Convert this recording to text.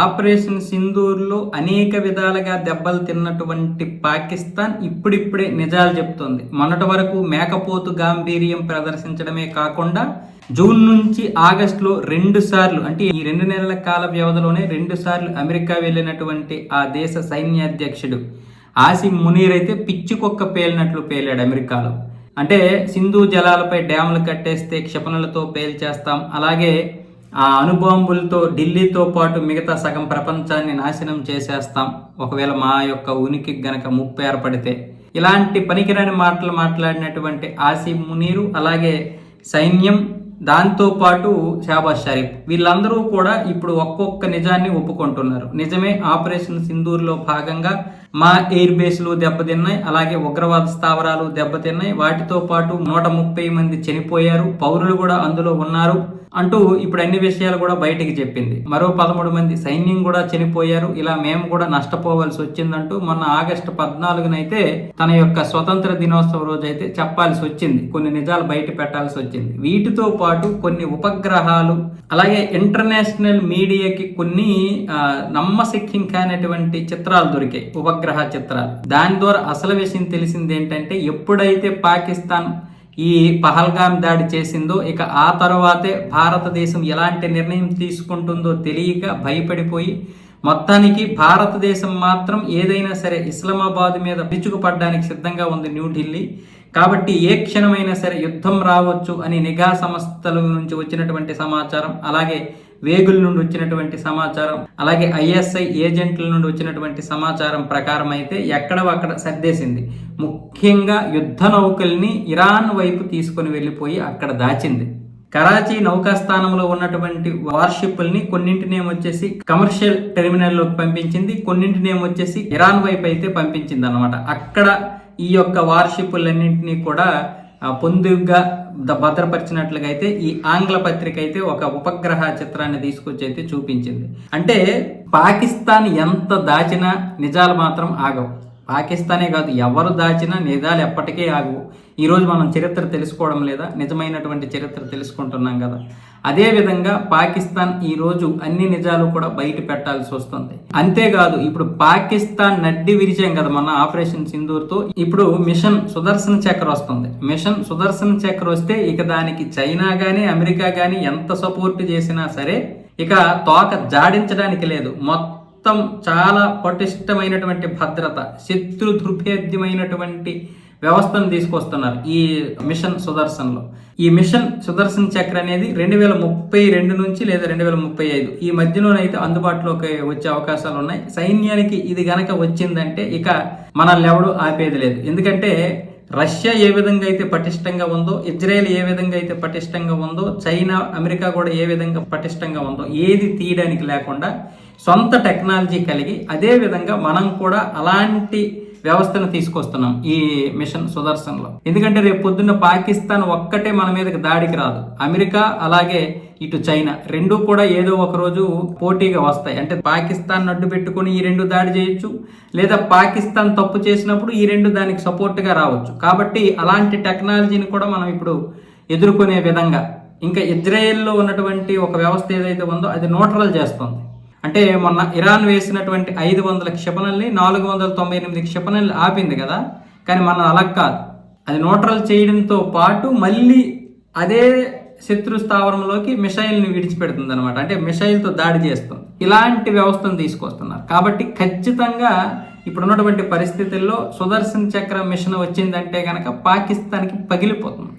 Operation సింధూర్లో అనేక విధాలుగా దెబ్బలు తిన్నటువంటి పాకిస్తాన్ ఇప్పుడిప్పుడే నిజాలు చెప్తోంది. మొన్నటి వరకు మేకపోతు గాంభీర్యం ప్రదర్శించడమే కాకుండా జూన్ నుంచి ఆగస్టులో 2 సార్లు, అంటే ఈ 2 నెలల కాల వ్యవధిలోనే 2 సార్లు అమెరికా వెళ్ళినటువంటి ఆ దేశ సైన్యాధ్యక్షుడు ఆసిమ్ మునీర్ అయితే పిచ్చికొక్క పేలినట్లు పేలాడు అమెరికాలో. అంటే సింధు జలాలపై డ్యాములు కట్టేస్తే క్షిపణులతో పేల్చేస్తాం, అలాగే ఆ అణుబాంబులతో ఢిల్లీతో పాటు మిగతా సగం ప్రపంచాన్ని నాశనం చేసేస్తాం ఒకవేళ మా యొక్క ఉనికి గనక ముప్పు ఏర్పడితే, ఇలాంటి పనికిరాని మాటలు మాట్లాడినటువంటి ఆసిమ్ మునీరు, అలాగే సైన్యం, దాంతోపాటు షాబాజ్ షరీఫ్, వీళ్ళందరూ కూడా ఇప్పుడు ఒక్కొక్క నిజాన్ని ఒప్పుకుంటున్నారు. నిజమే, ఆపరేషన్ సింధూర్లో భాగంగా మా ఎయిర్ బేస్లు దెబ్బతిన్నాయి, అలాగే ఉగ్రవాద స్థావరాలు దెబ్బతిన్నాయి, వాటితో పాటు 130 మంది చనిపోయారు, పౌరులు కూడా అందులో ఉన్నారు అంటూ ఇప్పుడు అన్ని విషయాలు కూడా బయటికి చెప్పింది. మరో 13 మంది సైన్యం కూడా చనిపోయారు, ఇలా మేము కూడా నష్టపోవాల్సి వచ్చిందంటూ మొన్న ఆగస్టు 14 తన యొక్క స్వతంత్ర దినోత్సవ రోజు అయితే చెప్పాల్సి వచ్చింది, కొన్ని నిజాలు బయట పెట్టాల్సి వచ్చింది. వీటితో పాటు కొన్ని ఉపగ్రహాలు, అలాగే ఇంటర్నేషనల్ మీడియాకి కొన్ని నమ్మశక్యం కానటువంటి చిత్రాలు దొరికాయి, ఉపగ్రహ చిత్రాలు. దాని ద్వారా అసలు విషయం తెలిసింది ఏంటంటే, ఎప్పుడైతే పాకిస్తాన్ ఈ పహల్గామ్ దాడి చేసిందో, ఇక ఆ తర్వాతే భారతదేశం ఎలాంటి నిర్ణయం తీసుకుంటుందో తెలియక భయపడిపోయి, మొత్తానికి భారతదేశం మాత్రం ఏదైనా సరే ఇస్లామాబాద్ మీద విరుచుకుపడడానికి సిద్ధంగా ఉంది న్యూఢిల్లీ. కాబట్టి ఏ క్షణమైనా సరే యుద్ధం రావచ్చు అని నిఘా సంస్థల నుంచి వచ్చినటువంటి సమాచారం, అలాగే వేగుల నుండి వచ్చినటువంటి సమాచారం, అలాగే ఐఎస్ఐ ఏజెంట్ల నుండి వచ్చినటువంటి సమాచారం ప్రకారం అయితే ఎక్కడవక్కడ సర్దేసింది. ముఖ్యంగా యుద్ధ నౌకల్ని ఇరాన్ వైపు తీసుకొని వెళ్ళిపోయి అక్కడ దాచింది. కరాచీ నౌకాస్థానంలో ఉన్నటువంటి వార్షిప్ల్ని కొన్నింటినేమొచ్చేసి కమర్షియల్ టెర్మినల్లోకి పంపించింది, కొన్నింటినేమొచ్చేసి ఇరాన్ వైపు అయితే పంపించింది అనమాట. అక్కడ ఈ యొక్క వార్షిప్లన్నింటినీ కూడా పొందుగా భద్రపరిచినట్లుగా అయితే ఈ ఆంగ్ల పత్రిక అయితే ఒక ఉపగ్రహ చిత్రాన్ని తీసుకొచ్చి అయితే చూపించింది. అంటే పాకిస్తాన్ ఎంత దాచినా నిజాలు మాత్రం ఆగవు. పాకిస్తానే కాదు, ఎవరు దాచినా నిజాలు ఎప్పటికీ ఆగవు. ఈరోజు మనం చరిత్ర తెలుసుకోవడం లేదా, నిజమైనటువంటి చరిత్ర తెలుసుకుంటున్నాం కదా. అదేవిధంగా పాకిస్తాన్ ఈరోజు అన్ని నిజాలు కూడా బయట పెట్టాల్సి వస్తుంది. అంతేకాదు, ఇప్పుడు పాకిస్తాన్ నడ్డి విరిచాం కదా మన ఆపరేషన్ సింధూర్తో, ఇప్పుడు మిషన్ సుదర్శన్ చక్ర వస్తుంది. మిషన్ సుదర్శన్ చక్ర వస్తే ఇక దానికి చైనా కానీ అమెరికా కానీ ఎంత సపోర్ట్ చేసినా సరే ఇక తోక జాడించడానికి లేదు. మొత్తం చాలా పటిష్టమైనటువంటి భద్రత, శత్రు దుర్భేద్యమైనటువంటి వ్యవస్థను తీసుకొస్తున్నారు ఈ మిషన్ సుదర్శన్లో. ఈ మిషన్ సుదర్శన్ చక్ర అనేది 2032 నుంచి లేదా 2035 ఈ మధ్యలోనైతే అందుబాటులోకి వచ్చే అవకాశాలు ఉన్నాయి. సైన్యానికి ఇది గనక వచ్చిందంటే ఇక మనల్ని ఎవడు ఆపేది లేదు. ఎందుకంటే రష్యా ఏ విధంగా అయితే పటిష్టంగా ఉందో, ఇజ్రాయెల్ ఏ విధంగా అయితే పటిష్టంగా ఉందో, చైనా అమెరికా కూడా ఏ విధంగా పటిష్టంగా ఉందో, ఏది తీయడానికి లేకుండా సొంత టెక్నాలజీ కలిగి అదే విధంగా మనం కూడా అలాంటి వ్యవస్థను తీసుకొస్తున్నాం ఈ మిషన్ సుదర్శన్లో. ఎందుకంటే రేపు పొద్దున్న పాకిస్తాన్ ఒక్కటే మన మీదకి దాడికి రాదు, అమెరికా అలాగే ఇటు చైనా రెండూ కూడా ఏదో ఒక రోజు పోటీగా వస్తాయి. అంటే పాకిస్తాన్ అడ్డు పెట్టుకుని ఈ రెండు దాడి చేయొచ్చు, లేదా పాకిస్తాన్ తప్పు చేసినప్పుడు ఈ రెండు దానికి సపోర్ట్గా రావచ్చు. కాబట్టి అలాంటి టెక్నాలజీని కూడా మనం ఇప్పుడు ఎదుర్కొనే విధంగా ఇంకా ఇజ్రాయెల్లో ఉన్నటువంటి ఒక వ్యవస్థ ఏదైతే ఉందో అది న్యూట్రల్ చేస్తుంది. అంటే మొన్న ఇరాన్ వేసినటువంటి 500 క్షిపణుల్ని 498 క్షిపణుల్ని ఆపింది కదా, కానీ మనం అలా కాదు, అది న్యూట్రల్ చేయడంతో పాటు మళ్ళీ అదే శత్రు స్థావరంలోకి మిసైల్ని విడిచిపెడుతుంది అనమాట. అంటే మిసైల్తో దాడి చేస్తుంది. ఇలాంటి వ్యవస్థను తీసుకొస్తున్నారు. కాబట్టి ఖచ్చితంగా ఇప్పుడున్నటువంటి పరిస్థితుల్లో సుదర్శన్ చక్ర మిషన్ వచ్చిందంటే కనుక పాకిస్తాన్కి పగిలిపోతుంది.